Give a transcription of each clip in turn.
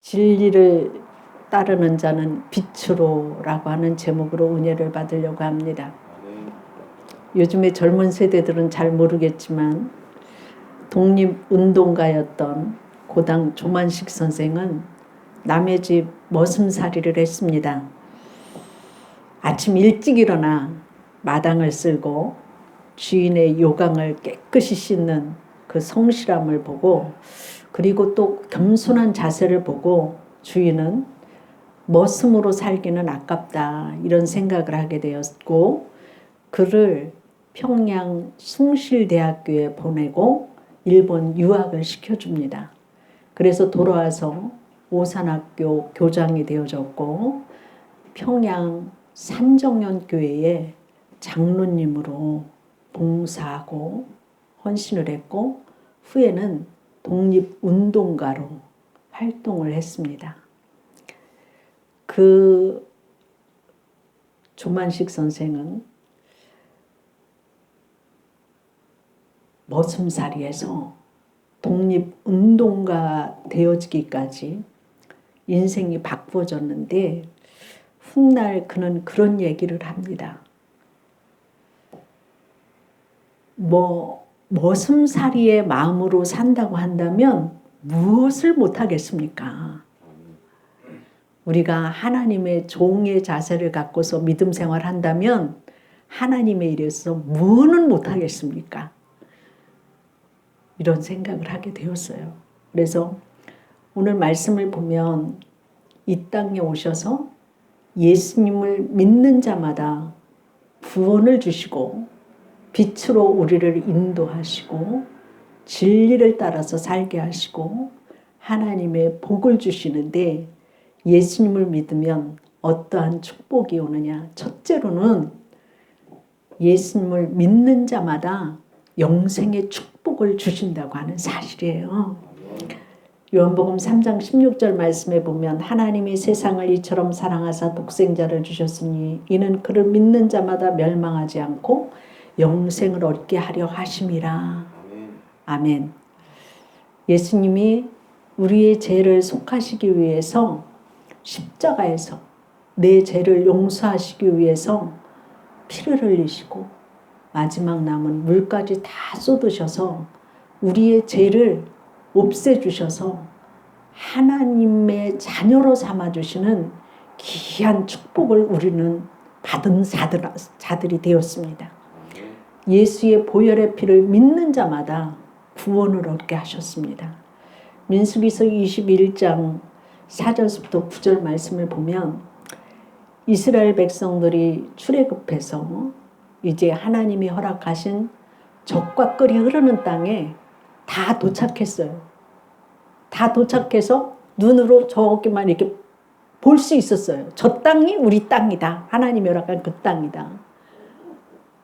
진리를 따르는 자는 빛으로라고 하는 제목으로 은혜를 받으려고 합니다. 요즘에 젊은 세대들은 잘 모르겠지만 독립운동가였던 고당 조만식 선생은 남의 집 머슴살이를 했습니다. 아침 일찍 일어나 마당을 쓸고 주인의 요강을 깨끗이 씻는 그 성실함을 보고, 그리고 또 겸손한 자세를 보고 주인은 머슴으로 살기는 아깝다 이런 생각을 하게 되었고, 그를 평양 숭실대학교에 보내고 일본 유학을 시켜줍니다. 그래서 돌아와서 오산학교 교장이 되어졌고 평양 산정연교회의 장로님으로 봉사하고 헌신을 했고, 후에는 독립운동가로 활동을 했습니다. 그 조만식 선생은 머슴살이에서 독립운동가 되어지기까지 인생이 바꾸어졌는데, 훗날 그는 그런 얘기를 합니다. 머슴살이의 마음으로 산다고 한다면 무엇을 못하겠습니까? 우리가 하나님의 종의 자세를 갖고서 믿음 생활한다면 하나님의 일에 있어서 무엇은 못하겠습니까? 이런 생각을 하게 되었어요. 그래서 오늘 말씀을 보면 이 땅에 오셔서 예수님을 믿는 자마다 구원을 주시고 빛으로 우리를 인도하시고 진리를 따라서 살게 하시고 하나님의 복을 주시는데, 예수님을 믿으면 어떠한 축복이 오느냐? 첫째로는 예수님을 믿는 자마다 영생의 축복을 주신다고 하는 사실이에요. 요한복음 3장 16절 말씀에 보면 하나님이 세상을 이처럼 사랑하사 독생자를 주셨으니 이는 그를 믿는 자마다 멸망하지 않고 영생을 얻게 하려 하심이라. 아멘. 예수님이 우리의 죄를 속하시기 위해서 십자가에서 내 죄를 용서하시기 위해서 피를 흘리시고 마지막 남은 물까지 다 쏟으셔서 우리의 죄를 없애주셔서 하나님의 자녀로 삼아주시는 귀한 축복을 우리는 받은 자들이 되었습니다. 예수의 보혈의 피를 믿는 자마다 구원을 얻게 하셨습니다. 민수기서 21장 4절부터 9절 말씀을 보면 이스라엘 백성들이 출애굽해서 이제 하나님이 허락하신 젖과 꿀이 흐르는 땅에 다 도착했어요. 다 도착해서 눈으로 저기만 이렇게 볼 수 있었어요. 저 땅이 우리 땅이다. 하나님이 허락한 그 땅이다.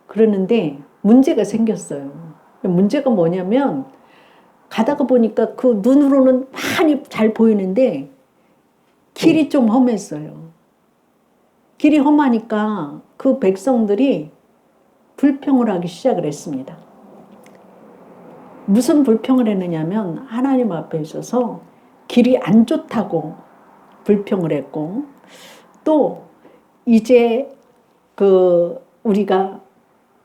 그러는데 문제가 생겼어요. 문제가 뭐냐면 가다가 보니까 그 눈으로는 많이 잘 보이는데 길이 좀 험했어요. 길이 험하니까 그 백성들이 불평을 하기 시작을 했습니다. 무슨 불평을 했느냐면 하나님 앞에 있어서 길이 안 좋다고 불평을 했고, 또 이제 우리가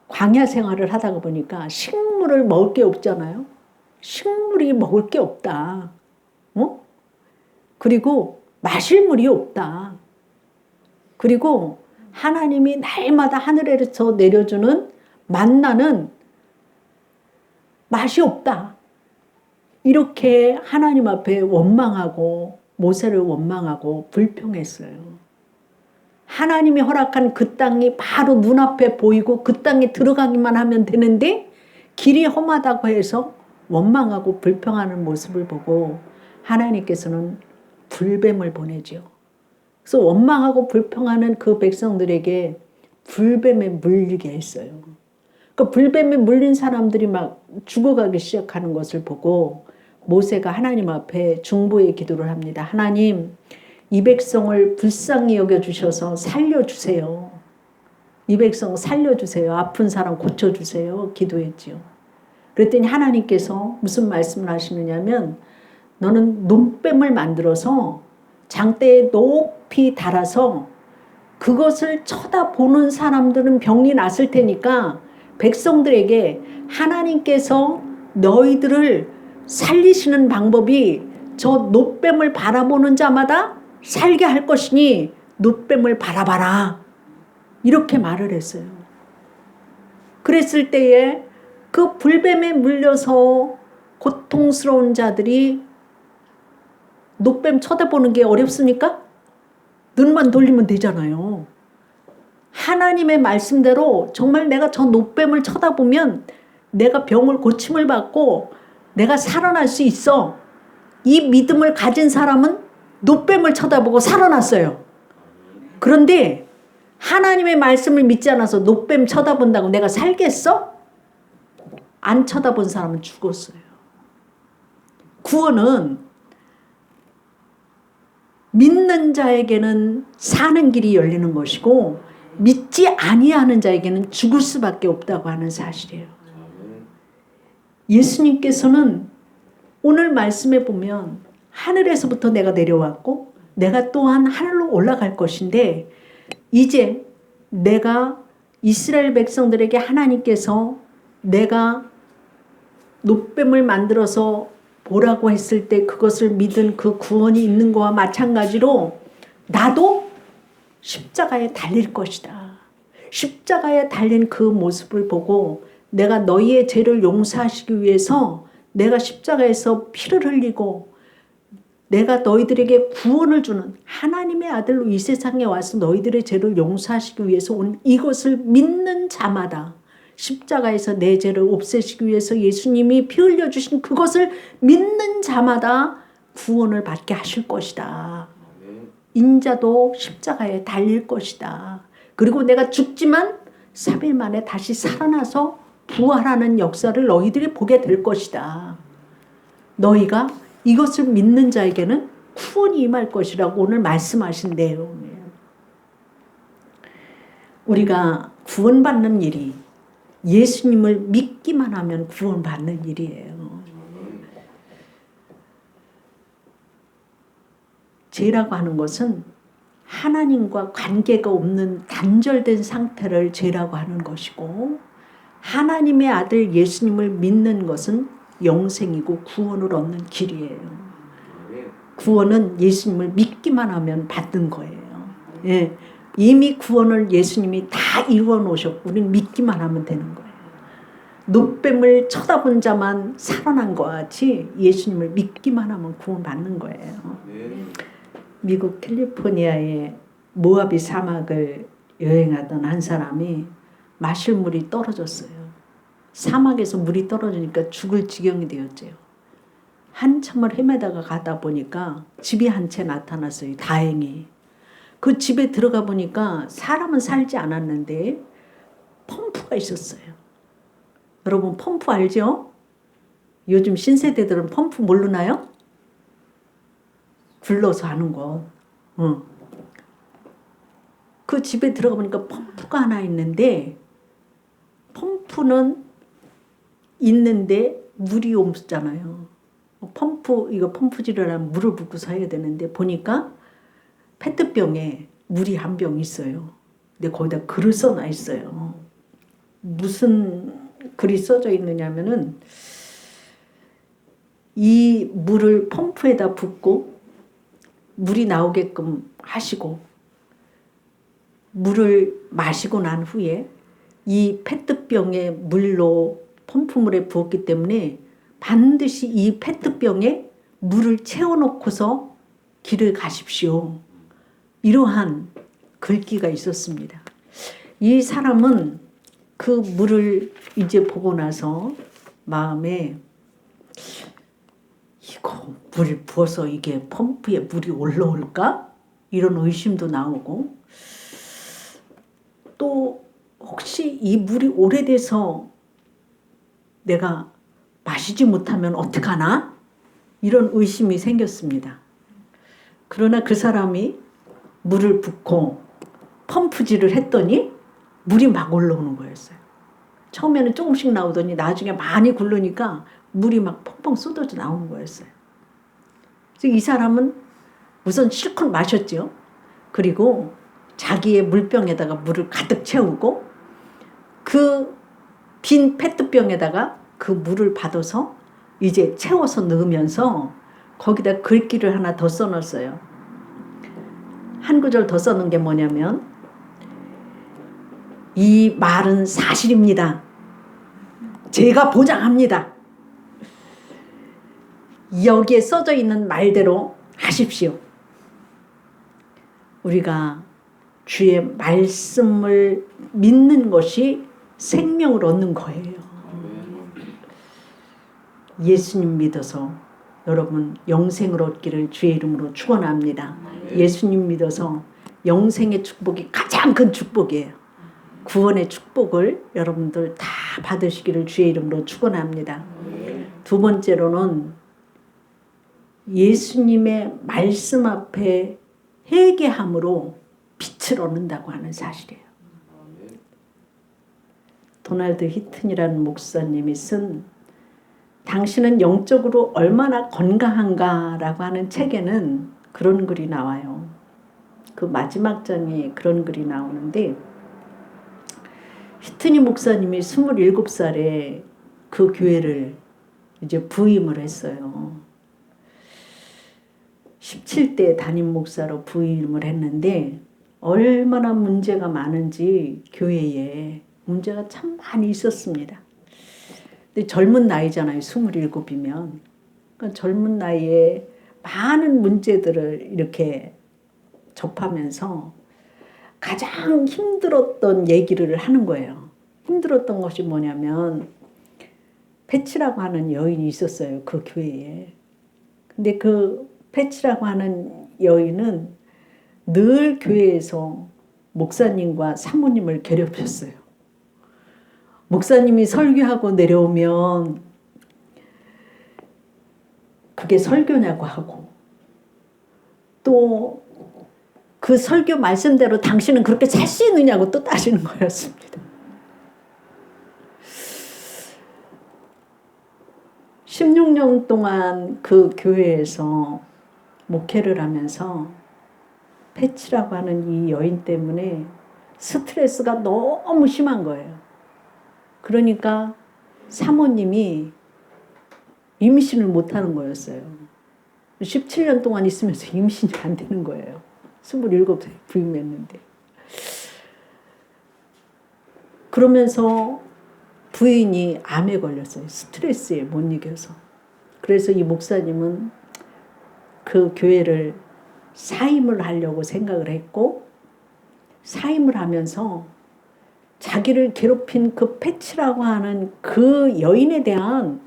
광야 생활을 하다가 보니까 식물을 먹을 게 없잖아요. 식물이 먹을 게 없다. 그리고 마실 물이 없다. 그리고 하나님이 날마다 하늘에서 내려주는 만나는 맛이 없다. 이렇게 하나님 앞에 원망하고 모세를 원망하고 불평했어요. 하나님이 허락한 그 땅이 바로 눈앞에 보이고 그 땅에 들어가기만 하면 되는데 길이 험하다고 해서 원망하고 불평하는 모습을 보고 하나님께서는 불뱀을 보내죠. 그래서 원망하고 불평하는 그 백성들에게 불뱀에 물리게 했어요. 그 불뱀에 물린 사람들이 막 죽어가기 시작하는 것을 보고 모세가 하나님 앞에 중보의 기도를 합니다. 하나님, 이 백성을 불쌍히 여겨주셔서 살려주세요. 이 백성 살려주세요. 아픈 사람 고쳐주세요. 기도했지요. 그랬더니 하나님께서 무슨 말씀을 하시느냐면 너는 눈뱀을 만들어서 장대에 높이 달아서 그것을 쳐다보는 사람들은 병이 났을 테니까 백성들에게 하나님께서 너희들을 살리시는 방법이 저 놋뱀을 바라보는 자마다 살게 할 것이니 놋뱀을 바라봐라. 이렇게 말을 했어요. 그랬을 때에 그 불뱀에 물려서 고통스러운 자들이 놋뱀 쳐다보는 게 어렵습니까? 눈만 돌리면 되잖아요. 하나님의 말씀대로 정말 내가 저 놋뱀을 쳐다보면 내가 병을 고침을 받고 내가 살아날 수 있어. 이 믿음을 가진 사람은 놋뱀을 쳐다보고 살아났어요. 그런데 하나님의 말씀을 믿지 않아서 놋뱀 쳐다본다고 내가 살겠어? 안 쳐다본 사람은 죽었어요. 구원은 믿는 자에게는 사는 길이 열리는 것이고 믿지 아니하는 자에게는 죽을 수밖에 없다고 하는 사실이에요. 예수님께서는 오늘 말씀에 보면 하늘에서부터 내가 내려왔고 내가 또한 하늘로 올라갈 것인데 이제 내가 이스라엘 백성들에게 하나님께서 내가 놋뱀을 만들어서 보라고 했을 때 그것을 믿은 그 구원이 있는 거와 마찬가지로 나도 십자가에 달릴 것이다. 십자가에 달린 그 모습을 보고 내가 너희의 죄를 용서하시기 위해서 내가 십자가에서 피를 흘리고 내가 너희들에게 구원을 주는 하나님의 아들로 이 세상에 와서 너희들의 죄를 용서하시기 위해서 온 이것을 믿는 자마다 십자가에서 내 죄를 없애시기 위해서 예수님이 피 흘려주신 그것을 믿는 자마다 구원을 받게 하실 것이다. 인자도 십자가에 달릴 것이다. 그리고 내가 죽지만 3일 만에 다시 살아나서 부활하는 역사를 너희들이 보게 될 것이다. 너희가 이것을 믿는 자에게는 구원이 임할 것이라고 오늘 말씀하신 내용이에요. 우리가 구원받는 일이 예수님을 믿기만 하면 구원받는 일이에요. 죄라고 하는 것은 하나님과 관계가 없는 단절된 상태를 죄라고 하는 것이고 하나님의 아들 예수님을 믿는 것은 영생이고 구원을 얻는 길이에요. 구원은 예수님을 믿기만 하면 받는 거예요. 예. 이미 구원을 예수님이 다 이루어 놓으셨고 우리는 믿기만 하면 되는 거예요. 놋뱀을 쳐다본 자만 살아난 것 같이 예수님을 믿기만 하면 구원받는 거예요. 미국 캘리포니아의 모하비 사막을 여행하던 한 사람이 마실 물이 떨어졌어요. 사막에서 물이 떨어지니까 죽을 지경이 되었죠. 한참을 헤매다가 가다 보니까 집이 한 채 나타났어요. 다행히. 그 집에 들어가 보니까 사람은 살지 않았는데 펌프가 있었어요. 여러분 펌프 알죠? 요즘 신세대들은 펌프 모르나요? 굴러서 하는 거. 그 집에 들어가 보니까 펌프가 하나 있는데 펌프는 있는데 물이 없잖아요. 이거 펌프질을 하면 물을 붓고서 해야 되는데 보니까 페트병에 물이 한 병 있어요. 근데 거기다 글을 써놔 있어요. 무슨 글이 써져 있느냐면은 이 물을 펌프에다 붓고 물이 나오게끔 하시고 물을 마시고 난 후에 이 페트병에 물로 펌프물에 부었기 때문에 반드시 이 페트병에 물을 채워놓고서 길을 가십시오. 이러한 글귀가 있었습니다. 이 사람은 그 물을 이제 보고 나서 마음에 이거 물 부어서 이게 펌프에 물이 올라올까? 이런 의심도 나오고 또 혹시 이 물이 오래돼서 내가 마시지 못하면 어떡하나? 이런 의심이 생겼습니다. 그러나 그 사람이 물을 붓고 펌프질을 했더니 물이 막 올라오는 거였어요. 처음에는 조금씩 나오더니 나중에 많이 굴르니까 물이 막 펑펑 쏟아져 나오는 거였어요. 그래서 이 사람은 우선 실컷 마셨죠. 그리고 자기의 물병에다가 물을 가득 채우고 그 빈 페트병에다가 그 물을 받아서 이제 채워서 넣으면서 거기다 글귀를 하나 더 써놨어요. 한 구절 더 써놓은 게 뭐냐면 이 말은 사실입니다. 제가 보장합니다. 여기에 써져 있는 말대로 하십시오. 우리가 주의 말씀을 믿는 것이 생명을 얻는 거예요. 예수님 믿어서 여러분 영생을 얻기를 주의 이름으로 축원합니다. 예수님 믿어서 영생의 축복이 가장 큰 축복이에요. 구원의 축복을 여러분들 다 받으시기를 주의 이름으로 축원합니다. 두 번째로는 예수님의 말씀 앞에 회개함으로 빛을 얻는다고 하는 사실이에요. 도널드 히튼이라는 목사님이 쓴 당신은 영적으로 얼마나 건강한가라고 하는 책에는 그런 글이 나와요. 그 마지막 장에 그런 글이 나오는데 히튼이 목사님이 27살에 그 교회를 이제 부임을 했어요. 17대 담임 목사로 부임을 했는데 얼마나 문제가 많은지 교회에 문제가 참 많이 있었습니다. 근데 젊은 나이잖아요. 27이면. 그러니까 젊은 나이에 많은 문제들을 이렇게 접하면서 가장 힘들었던 얘기를 하는 거예요. 힘들었던 것이 뭐냐면 패치라고 하는 여인이 있었어요. 그 교회에. 근데 그 패치라고 하는 여인은 늘 교회에서 목사님과 사모님을 괴롭혔어요. 목사님이 설교하고 내려오면 그게 설교냐고 하고 또 그 설교 말씀대로 당신은 그렇게 살 수 있느냐고 또 따지는 거였습니다. 16년 동안 그 교회에서 목회를 하면서 패치라고 하는 이 여인 때문에 스트레스가 너무 심한 거예요. 그러니까 사모님이 임신을 못하는 거였어요. 17년 동안 있으면서 임신이 안 되는 거예요. 27세 부임했는데. 그러면서 부인이 암에 걸렸어요. 스트레스에 못 이겨서. 그래서 이 목사님은 그 교회를 사임을 하려고 생각을 했고 사임을 하면서 자기를 괴롭힌 그 패치라고 하는 그 여인에 대한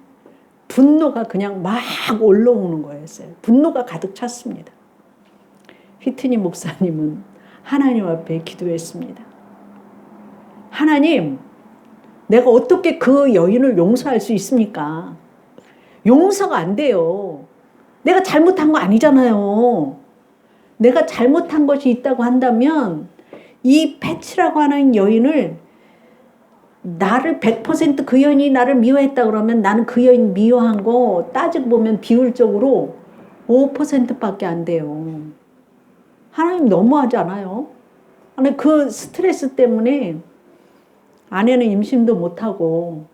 분노가 그냥 막 올라오는 거였어요. 분노가 가득 찼습니다. 휘트니 목사님은 하나님 앞에 기도했습니다. 하나님, 내가 어떻게 그 여인을 용서할 수 있습니까? 용서가 안 돼요. 내가 잘못한 거 아니잖아요. 내가 잘못한 것이 있다고 한다면 이 패치라고 하는 여인을 나를 100% 그 여인이 나를 미워했다 그러면 나는 그 여인 미워한 거 따지고 보면 비율적으로 5%밖에 안 돼요. 하나님 너무하지 않아요? 아니 그 스트레스 때문에 아내는 임신도 못하고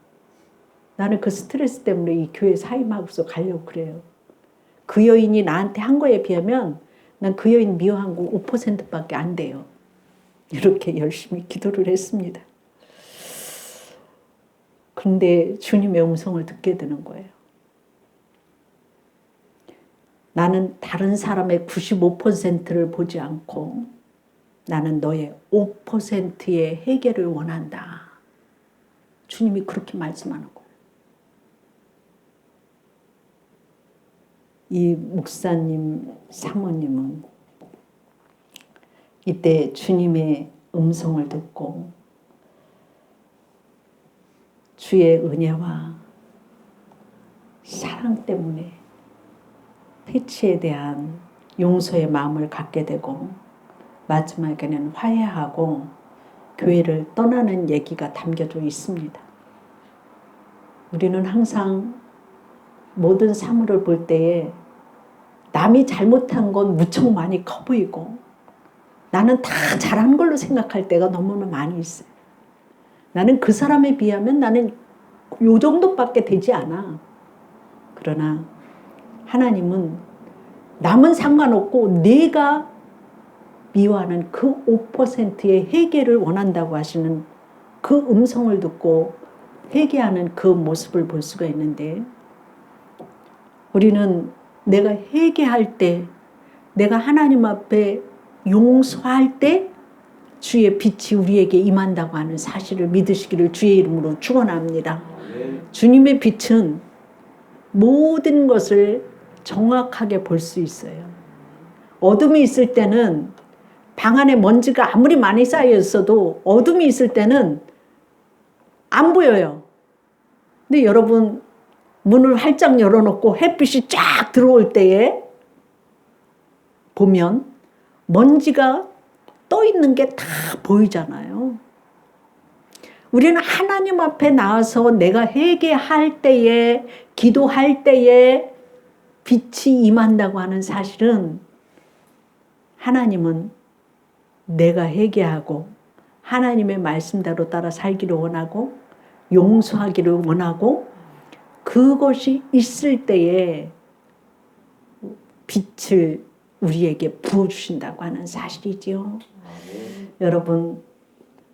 나는 그 스트레스 때문에 이 교회 사임하고서 가려고 그래요. 그 여인이 나한테 한 거에 비하면 난 그 여인 미워한 거 5%밖에 안 돼요. 이렇게 열심히 기도를 했습니다. 그런데 주님의 음성을 듣게 되는 거예요. 나는 다른 사람의 95%를 보지 않고 나는 너의 5%의 해결을 원한다. 주님이 그렇게 말씀하는 거예요. 이 목사님, 사모님은 이때 주님의 음성을 듣고 주의 은혜와 사랑 때문에 패치에 대한 용서의 마음을 갖게 되고 마지막에는 화해하고 교회를 떠나는 얘기가 담겨져 있습니다. 우리는 항상 모든 사물을 볼 때에 남이 잘못한 건 무척 많이 커 보이고 나는 다 잘한 걸로 생각할 때가 너무나 많이 있어요. 나는 그 사람에 비하면 나는 요 정도밖에 되지 않아. 그러나 하나님은 남은 상관없고 내가 미워하는 그 5%의 회개를 원한다고 하시는 그 음성을 듣고 회개하는 그 모습을 볼 수가 있는데, 우리는 내가 회개할 때, 내가 하나님 앞에 용서할 때 주의 빛이 우리에게 임한다고 하는 사실을 믿으시기를 주의 이름으로 축원합니다. 주님의 빛은 모든 것을 정확하게 볼 수 있어요. 어둠이 있을 때는 방 안에 먼지가 아무리 많이 쌓여 있어도 어둠이 있을 때는 안 보여요. 근데 여러분, 문을 활짝 열어놓고 햇빛이 쫙 들어올 때에 보면 먼지가 떠 있는 게 다 보이잖아요. 우리는 하나님 앞에 나와서 내가 회개할 때에, 기도할 때에 빛이 임한다고 하는 사실은, 하나님은 내가 회개하고 하나님의 말씀대로 따라 살기를 원하고 용서하기를 원하고, 그것이 있을 때에 빛을 우리에게 부어주신다고 하는 사실이지요. 여러분,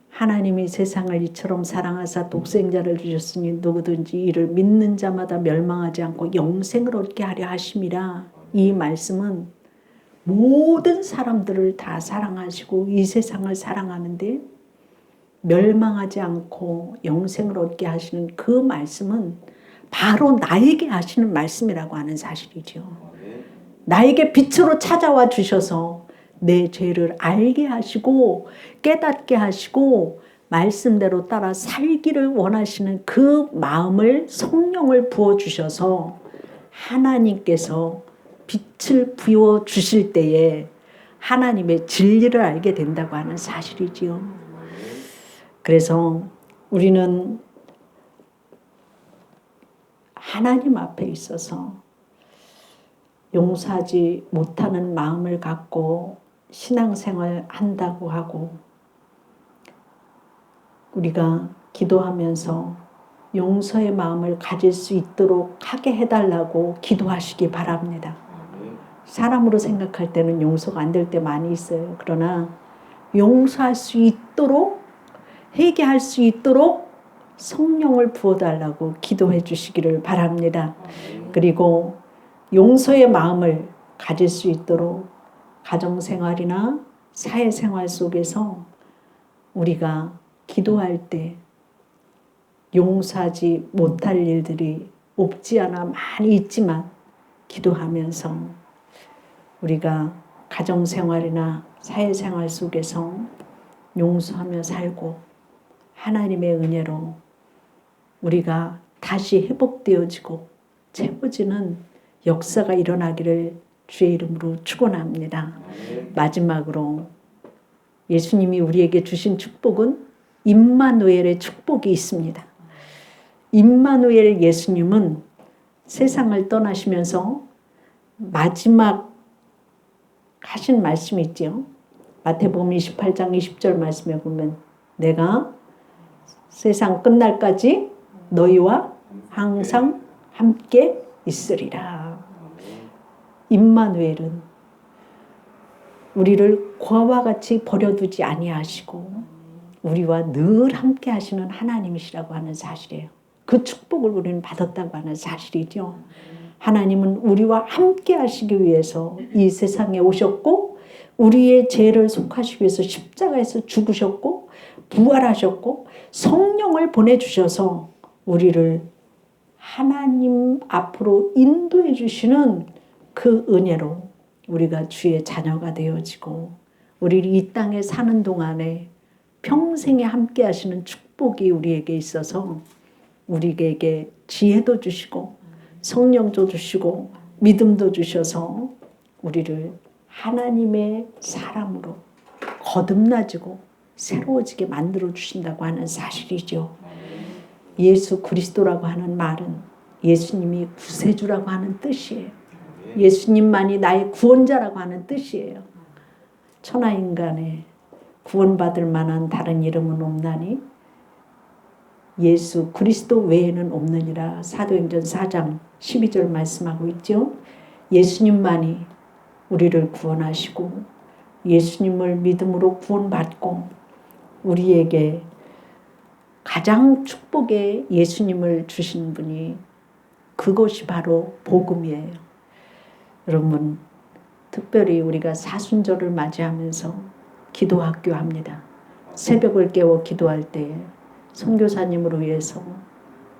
하나님이 세상을 이처럼 사랑하사 독생자를 주셨으니 누구든지 이를 믿는 자마다 멸망하지 않고 영생을 얻게 하려 하심이라. 이 말씀은 모든 사람들을 다 사랑하시고 이 세상을 사랑하는데 멸망하지 않고 영생을 얻게 하시는 그 말씀은 바로 나에게 하시는 말씀이라고 하는 사실이죠. 나에게 빛으로 찾아와 주셔서 내 죄를 알게 하시고 깨닫게 하시고 말씀대로 따라 살기를 원하시는 그 마음을, 성령을 부어주셔서 하나님께서 빛을 부어주실 때에 하나님의 진리를 알게 된다고 하는 사실이지요. 그래서 우리는 하나님 앞에 있어서 용서하지 못하는 마음을 갖고 신앙생활 한다고 하고, 우리가 기도하면서 용서의 마음을 가질 수 있도록 하게 해달라고 기도하시기 바랍니다. 사람으로 생각할 때는 용서가 안 될 때 많이 있어요. 그러나 용서할 수 있도록, 회개할 수 있도록 성령을 부어달라고 기도해 주시기를 바랍니다. 그리고 용서의 마음을 가질 수 있도록 가정생활이나 사회생활 속에서 우리가 기도할 때 용서하지 못할 일들이 없지 않아 많이 있지만, 기도하면서 우리가 가정생활이나 사회생활 속에서 용서하며 살고 하나님의 은혜로 우리가 다시 회복되어지고 채워지는 역사가 일어나기를 주의 이름으로 축원합니다. 마지막으로 예수님이 우리에게 주신 축복은 임마누엘의 축복이 있습니다. 임마누엘 예수님은 세상을 떠나시면서 마지막 하신 말씀이 있죠. 마태복음 28장 20절 말씀에 보면 내가 세상 끝날까지 너희와 항상 함께 있으리라. 임마누엘은 우리를 고아와 같이 버려두지 아니하시고 우리와 늘 함께 하시는 하나님이시라고 하는 사실이에요. 그 축복을 우리는 받았다고 하는 사실이죠. 하나님은 우리와 함께 하시기 위해서 이 세상에 오셨고 우리의 죄를 속하시기 위해서 십자가에서 죽으셨고 부활하셨고 성령을 보내주셔서 우리를 하나님 앞으로 인도해 주시는 그 은혜로 우리가 주의 자녀가 되어지고 우리를 이 땅에 사는 동안에 평생에 함께 하시는 축복이 우리에게 있어서 우리에게 지혜도 주시고 성령도 주시고 믿음도 주셔서 우리를 하나님의 사람으로 거듭나지고 새로워지게 만들어 주신다고 하는 사실이죠. 예수 그리스도라고 하는 말은 예수님이 구세주라고 하는 뜻이에요. 예수님만이 나의 구원자라고 하는 뜻이에요. 천하인간에 구원받을 만한 다른 이름은 없나니 예수 그리스도 외에는 없느니라. 사도행전 4장 12절 말씀하고 있죠. 예수님만이 우리를 구원하시고 예수님을 믿음으로 구원받고 우리에게 가장 축복의 예수님을 주신 분이 그것이 바로 복음이에요. 여러분 특별히 우리가 사순절을 맞이하면서 기도학교 합니다. 새벽을 깨워 기도할 때에 선교사님을 위해서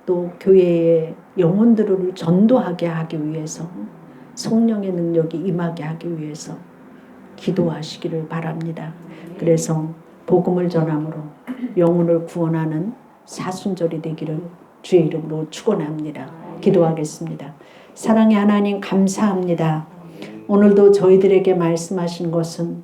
또 교회의 영혼들을 전도하게 하기 위해서 성령의 능력이 임하게 하기 위해서 기도하시기를 바랍니다. 그래서 복음을 전함으로 영혼을 구원하는 사순절이 되기를 주의 이름으로 축원합니다. 기도하겠습니다. 사랑의 하나님 감사합니다. 오늘도 저희들에게 말씀하신 것은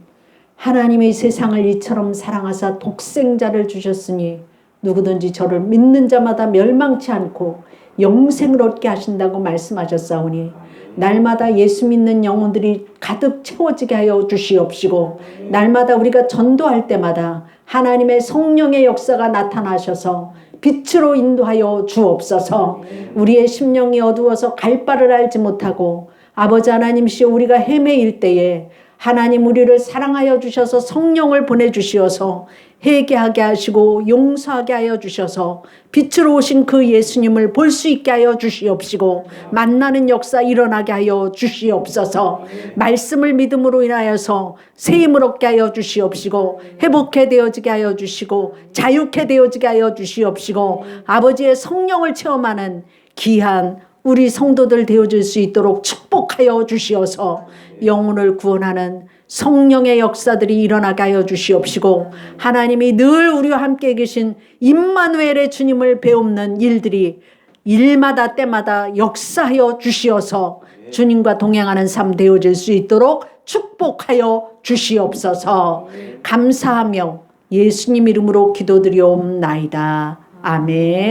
하나님의 세상을 이처럼 사랑하사 독생자를 주셨으니 누구든지 저를 믿는 자마다 멸망치 않고 영생을 얻게 하신다고 말씀하셨사오니 날마다 예수 믿는 영혼들이 가득 채워지게 하여 주시옵시고 날마다 우리가 전도할 때마다 하나님의 성령의 역사가 나타나셔서 빛으로 인도하여 주옵소서. 우리의 심령이 어두워서 갈 바를 알지 못하고 아버지 하나님시여 우리가 헤매일 때에 하나님 우리를 사랑하여 주셔서 성령을 보내주시어서 회개하게 하시고 용서하게 하여 주셔서 빛으로 오신 그 예수님을 볼 수 있게 하여 주시옵시고 만나는 역사 일어나게 하여 주시옵소서. 말씀을 믿음으로 인하여서 세임을 얻게 하여 주시옵시고 회복해 되어지게 하여 주시고 자유케 되어지게 하여 주시옵시고 아버지의 성령을 체험하는 귀한 우리 성도들 되어줄 수 있도록 축복하여 주시어서 영혼을 구원하는 성령의 역사들이 일어나게 하여 주시옵시고 하나님이 늘 우리와 함께 계신 임마누엘의 주님을 배우는 일들이 일마다 때마다 역사하여 주시어서 주님과 동행하는 삶 되어질 수 있도록 축복하여 주시옵소서. 감사하며 예수님 이름으로 기도드리옵나이다. 아멘.